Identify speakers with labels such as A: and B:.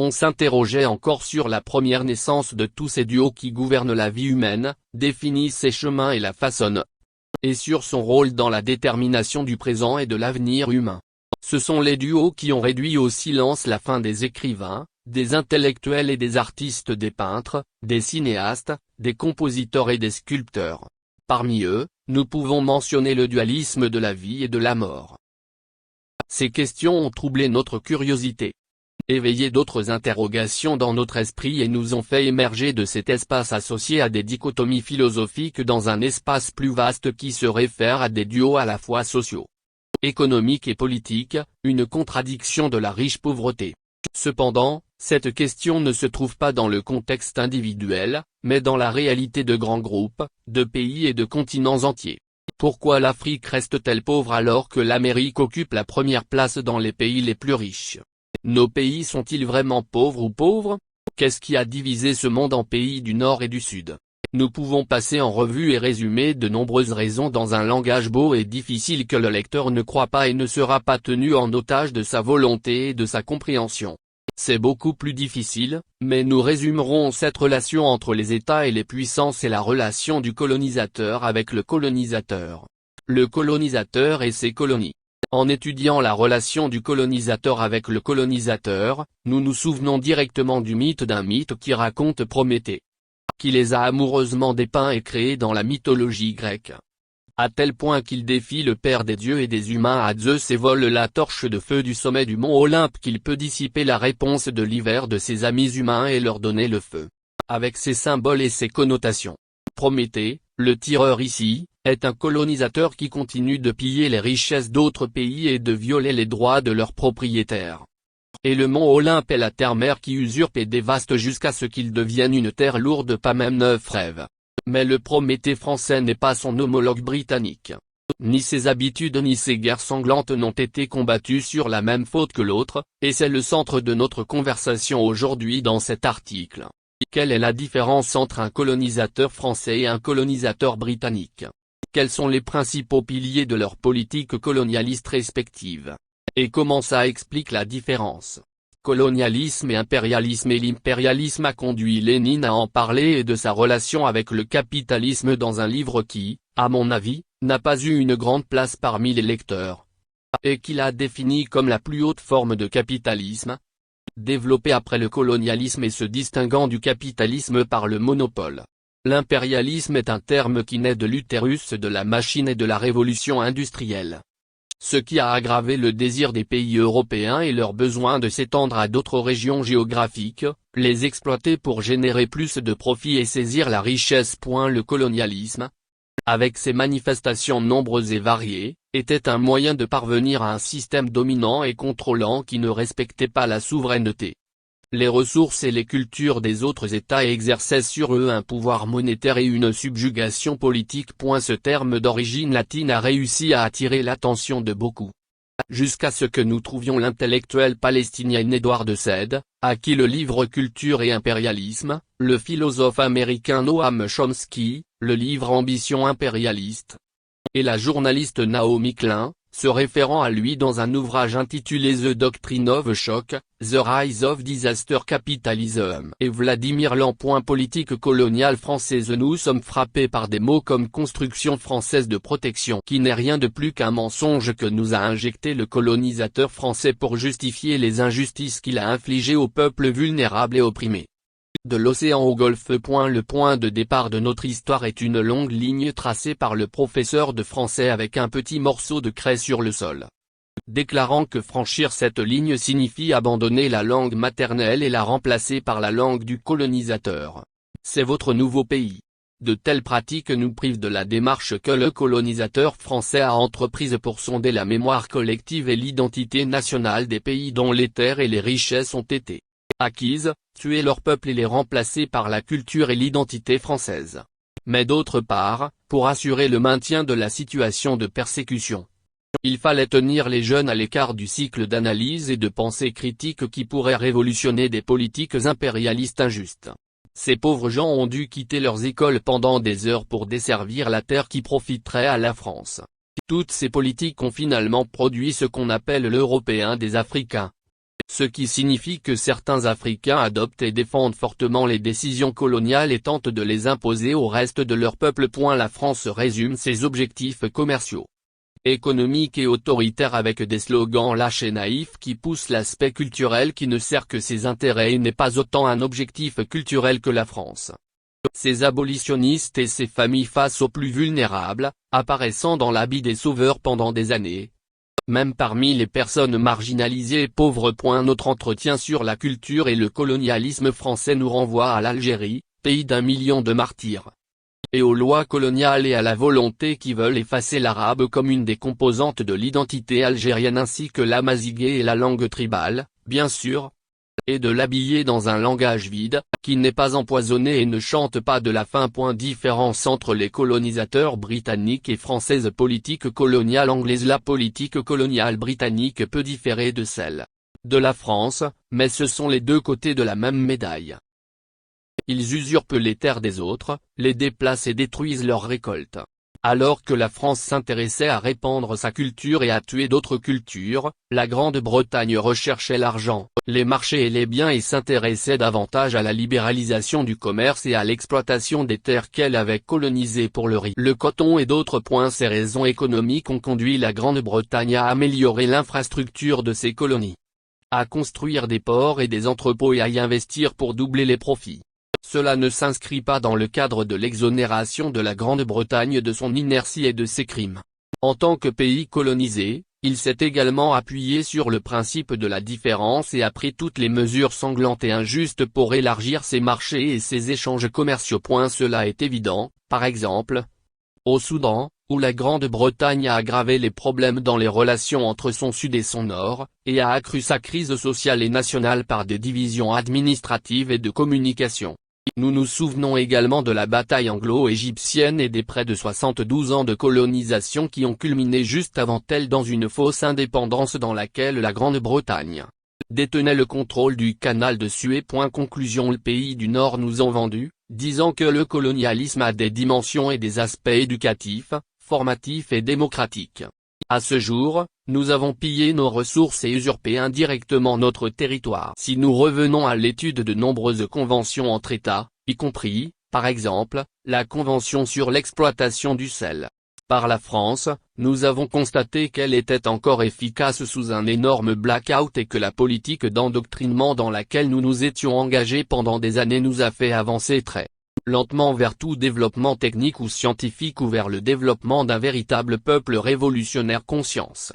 A: Platon s'interrogeait encore sur la première naissance de tous ces duos qui gouvernent la vie humaine, définissent ses chemins et la façonnent, et sur son rôle dans la détermination du présent et de l'avenir humain. Ce sont les duos qui ont réduit au silence la fin des écrivains, des intellectuels et des artistes, des peintres, des cinéastes, des compositeurs et des sculpteurs. Parmi eux, nous pouvons mentionner le dualisme de la vie et de la mort. Ces questions ont troublé notre curiosité, éveillé d'autres interrogations dans notre esprit et nous ont fait émerger de cet espace associé à des dichotomies philosophiques dans un espace plus vaste qui se réfère à des duos à la fois sociaux, économiques et politiques, une contradiction de la riche pauvreté. Cependant, cette question ne se trouve pas dans le contexte individuel, mais dans la réalité de grands groupes, de pays et de continents entiers. Pourquoi l'Afrique reste-t-elle pauvre alors que l'Amérique occupe la première place dans les pays les plus riches? Nos pays sont-ils vraiment pauvres ou pauvres? Qu'est-ce qui a divisé ce monde en pays du Nord et du Sud? Nous pouvons passer en revue et résumer de nombreuses raisons dans un langage beau et difficile que le lecteur ne croit pas et ne sera pas tenu en otage de sa volonté et de sa compréhension. C'est beaucoup plus difficile, mais nous résumerons cette relation entre les États et les puissances et la relation du colonisateur avec le colonisateur. Le colonisateur et ses colonies. En étudiant la relation du colonisateur avec le colonisateur, nous nous souvenons directement du mythe d'un mythe qui raconte Prométhée, qui les a amoureusement dépeints et créés dans la mythologie grecque, à tel point qu'il défie le père des dieux et des humains à Zeus et vole la torche de feu du sommet du mont Olympe qu'il peut dissiper la réponse de l'hiver de ses amis humains et leur donner le feu, avec ses symboles et ses connotations. Prométhée, le tireur ici, est un colonisateur qui continue de piller les richesses d'autres pays et de violer les droits de leurs propriétaires. Et le mont Olympe est la terre-mère qui usurpe et dévaste jusqu'à ce qu'il devienne une terre lourde, pas même neuf rêves. Mais le Prométhée français n'est pas son homologue britannique. Ni ses habitudes ni ses guerres sanglantes n'ont été combattues sur la même faute que l'autre, et c'est le centre de notre conversation aujourd'hui dans cet article. Quelle est la différence entre un colonisateur français et un colonisateur britannique? Quels sont les principaux piliers de leur politique colonialiste respective? Et comment ça explique la différence? Colonialisme et impérialisme. Et l'impérialisme a conduit Lénine à en parler et de sa relation avec le capitalisme dans un livre qui, à mon avis, n'a pas eu une grande place parmi les lecteurs, et qu'il a défini comme la plus haute forme de capitalisme, développée après le colonialisme et se distinguant du capitalisme par le monopole. L'impérialisme est un terme qui naît de l'utérus de la machine et de la révolution industrielle, ce qui a aggravé le désir des pays européens et leur besoin de s'étendre à d'autres régions géographiques, les exploiter pour générer plus de profits et saisir la richesse. Le colonialisme, avec ses manifestations nombreuses et variées, était un moyen de parvenir à un système dominant et contrôlant qui ne respectait pas la souveraineté, les ressources et les cultures des autres États et exerçait sur eux un pouvoir monétaire et une subjugation politique. Ce terme d'origine latine a réussi à attirer l'attention de beaucoup, jusqu'à ce que nous trouvions l'intellectuel palestinien Édouard Said, à qui le livre Culture et impérialisme, le philosophe américain Noam Chomsky, le livre Ambition impérialiste, et la journaliste Naomi Klein, se référant à lui dans un ouvrage intitulé The Doctrine of Shock, The Rise of Disaster Capitalism et Vladimir Land. Politique coloniale française. Nous sommes frappés par des mots comme construction française de protection qui n'est rien de plus qu'un mensonge que nous a injecté le colonisateur français pour justifier les injustices qu'il a infligées aux peuples vulnérables et opprimés. De l'océan au Golfe. Le point de départ de notre histoire est une longue ligne tracée par le professeur de français avec un petit morceau de craie sur le sol, déclarant que franchir cette ligne signifie abandonner la langue maternelle et la remplacer par la langue du colonisateur. C'est votre nouveau pays. De telles pratiques nous privent de la démarche que le colonisateur français a entreprise pour sonder la mémoire collective et l'identité nationale des pays dont les terres et les richesses ont été acquises, tuer leur peuple et les remplacer par la culture et l'identité française. Mais d'autre part, pour assurer le maintien de la situation de persécution, il fallait tenir les jeunes à l'écart du cycle d'analyse et de pensée critique qui pourrait révolutionner des politiques impérialistes injustes. Ces pauvres gens ont dû quitter leurs écoles pendant des heures pour desservir la terre qui profiterait à la France. Toutes ces politiques ont finalement produit ce qu'on appelle l'Européen des Africains. Ce qui signifie que certains Africains adoptent et défendent fortement les décisions coloniales et tentent de les imposer au reste de leur peuple. La France résume ses objectifs commerciaux, économiques et autoritaires avec des slogans lâches et naïfs qui poussent l'aspect culturel qui ne sert que ses intérêts et n'est pas autant un objectif culturel que la France. Ces abolitionnistes et ces familles face aux plus vulnérables, apparaissant dans l'habit des sauveurs pendant des années, même parmi les personnes marginalisées et pauvres. Notre entretien sur la culture et le colonialisme français nous renvoie à l'Algérie, pays d'1 million de martyrs, et aux lois coloniales et à la volonté qui veulent effacer l'arabe comme une des composantes de l'identité algérienne ainsi que l'amazigh et la langue tribale, bien sûr, et de l'habiller dans un langage vide, qui n'est pas empoisonné et ne chante pas de la faim. Différence entre les colonisateurs britanniques et françaises. Politique coloniale anglaise. La politique coloniale britannique peut différer de celle de la France, mais ce sont les deux côtés de la même médaille. Ils usurpent les terres des autres, les déplacent et détruisent leurs récoltes. Alors que la France s'intéressait à répandre sa culture et à tuer d'autres cultures, la Grande-Bretagne recherchait l'argent, les marchés et les biens et s'intéressait davantage à la libéralisation du commerce et à l'exploitation des terres qu'elle avait colonisées pour le riz, le coton et d'autres. Ces raisons économiques ont conduit la Grande-Bretagne à améliorer l'infrastructure de ses colonies, à construire des ports et des entrepôts et à y investir pour doubler les profits. Cela ne s'inscrit pas dans le cadre de l'exonération de la Grande-Bretagne de son inertie et de ses crimes. En tant que pays colonisé, il s'est également appuyé sur le principe de la différence et a pris toutes les mesures sanglantes et injustes pour élargir ses marchés et ses échanges commerciaux. Cela est évident, par exemple, au Soudan, où la Grande-Bretagne a aggravé les problèmes dans les relations entre son sud et son nord, et a accru sa crise sociale et nationale par des divisions administratives et de communication. Nous nous souvenons également de la bataille anglo-égyptienne et des près de 72 ans de colonisation qui ont culminé juste avant elle dans une fausse indépendance dans laquelle la Grande-Bretagne détenait le contrôle du canal de Suez. Conclusion. Le pays du Nord nous ont vendu, disant que le colonialisme a des dimensions et des aspects éducatifs, formatifs et démocratiques. À ce jour, nous avons pillé nos ressources et usurpé indirectement notre territoire. Si nous revenons à l'étude de nombreuses conventions entre États, y compris, par exemple, la Convention sur l'exploitation du sel par la France, nous avons constaté qu'elle était encore efficace sous un énorme blackout et que la politique d'endoctrinement dans laquelle nous nous étions engagés pendant des années nous a fait avancer très lentement vers tout développement technique ou scientifique ou vers le développement d'un véritable peuple révolutionnaire. Conscience.